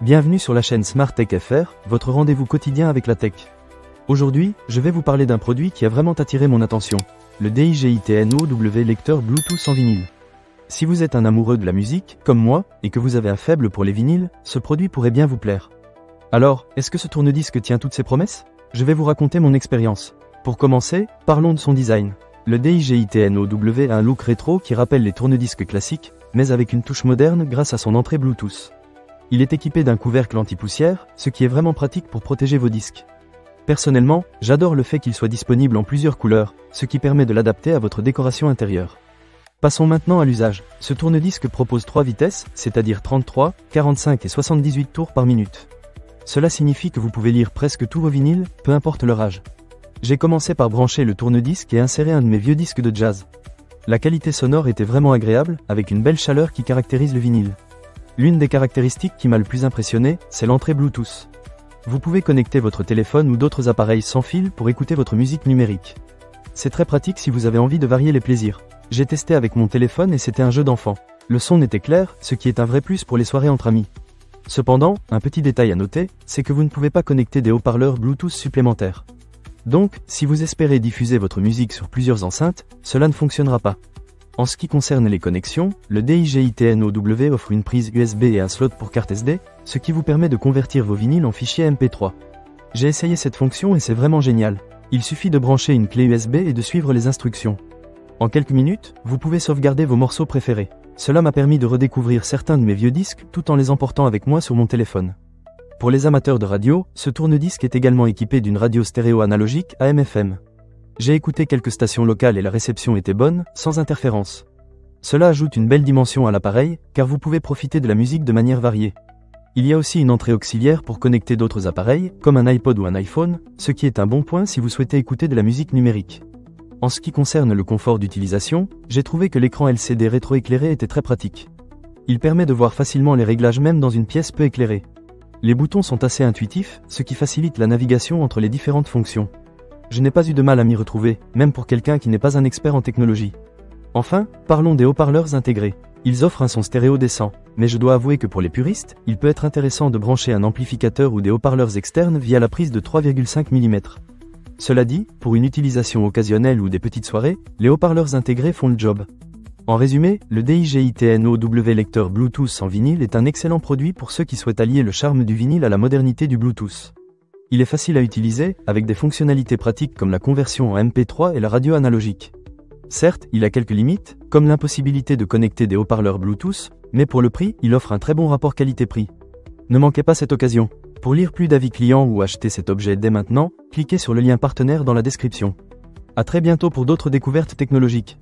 Bienvenue sur la chaîne Smart Tech FR, votre rendez-vous quotidien avec la tech. Aujourd'hui, je vais vous parler d'un produit qui a vraiment attiré mon attention, le DJI-TNOW lecteur Bluetooth en vinyle. Si vous êtes un amoureux de la musique, comme moi, et que vous avez un faible pour les vinyles, ce produit pourrait bien vous plaire. Alors, est-ce que ce tourne-disque tient toutes ses promesses? Je vais vous raconter mon expérience. Pour commencer, parlons de son design. Le DJI-TNOW a un look rétro qui rappelle les tourne-disques classiques, mais avec une touche moderne grâce à son entrée Bluetooth. Il est équipé d'un couvercle anti-poussière, ce qui est vraiment pratique pour protéger vos disques. Personnellement, j'adore le fait qu'il soit disponible en plusieurs couleurs, ce qui permet de l'adapter à votre décoration intérieure. Passons maintenant à l'usage. Ce tourne-disque propose 3 vitesses, c'est-à-dire 33, 45 et 78 tours par minute. Cela signifie que vous pouvez lire presque tous vos vinyles, peu importe leur âge. J'ai commencé par brancher le tourne-disque et insérer un de mes vieux disques de jazz. La qualité sonore était vraiment agréable, avec une belle chaleur qui caractérise le vinyle. L'une des caractéristiques qui m'a le plus impressionné, c'est l'entrée Bluetooth. Vous pouvez connecter votre téléphone ou d'autres appareils sans fil pour écouter votre musique numérique. C'est très pratique si vous avez envie de varier les plaisirs. J'ai testé avec mon téléphone et c'était un jeu d'enfant. Le son était clair, ce qui est un vrai plus pour les soirées entre amis. Cependant, un petit détail à noter, c'est que vous ne pouvez pas connecter des haut-parleurs Bluetooth supplémentaires. Donc, si vous espérez diffuser votre musique sur plusieurs enceintes, cela ne fonctionnera pas. En ce qui concerne les connexions, le DJI-TNOW offre une prise USB et un slot pour carte SD, ce qui vous permet de convertir vos vinyles en fichiers MP3. J'ai essayé cette fonction et c'est vraiment génial. Il suffit de brancher une clé USB et de suivre les instructions. En quelques minutes, vous pouvez sauvegarder vos morceaux préférés. Cela m'a permis de redécouvrir certains de mes vieux disques tout en les emportant avec moi sur mon téléphone. Pour les amateurs de radio, ce tourne-disque est également équipé d'une radio stéréo analogique AM/FM. J'ai écouté quelques stations locales et la réception était bonne, sans interférence. Cela ajoute une belle dimension à l'appareil, car vous pouvez profiter de la musique de manière variée. Il y a aussi une entrée auxiliaire pour connecter d'autres appareils, comme un iPod ou un iPhone, ce qui est un bon point si vous souhaitez écouter de la musique numérique. En ce qui concerne le confort d'utilisation, j'ai trouvé que l'écran LCD rétroéclairé était très pratique. Il permet de voir facilement les réglages même dans une pièce peu éclairée. Les boutons sont assez intuitifs, ce qui facilite la navigation entre les différentes fonctions. Je n'ai pas eu de mal à m'y retrouver, même pour quelqu'un qui n'est pas un expert en technologie. Enfin, parlons des haut-parleurs intégrés. Ils offrent un son stéréo décent, mais je dois avouer que pour les puristes, il peut être intéressant de brancher un amplificateur ou des haut-parleurs externes via la prise de 3,5 mm. Cela dit, pour une utilisation occasionnelle ou des petites soirées, les haut-parleurs intégrés font le job. En résumé, le DJI-TNOW lecteur Bluetooth en vinyle est un excellent produit pour ceux qui souhaitent allier le charme du vinyle à la modernité du Bluetooth. Il est facile à utiliser, avec des fonctionnalités pratiques comme la conversion en MP3 et la radio analogique. Certes, il a quelques limites, comme l'impossibilité de connecter des haut-parleurs Bluetooth, mais pour le prix, il offre un très bon rapport qualité-prix. Ne manquez pas cette occasion. Pour lire plus d'avis clients ou acheter cet objet dès maintenant, cliquez sur le lien partenaire dans la description. À très bientôt pour d'autres découvertes technologiques.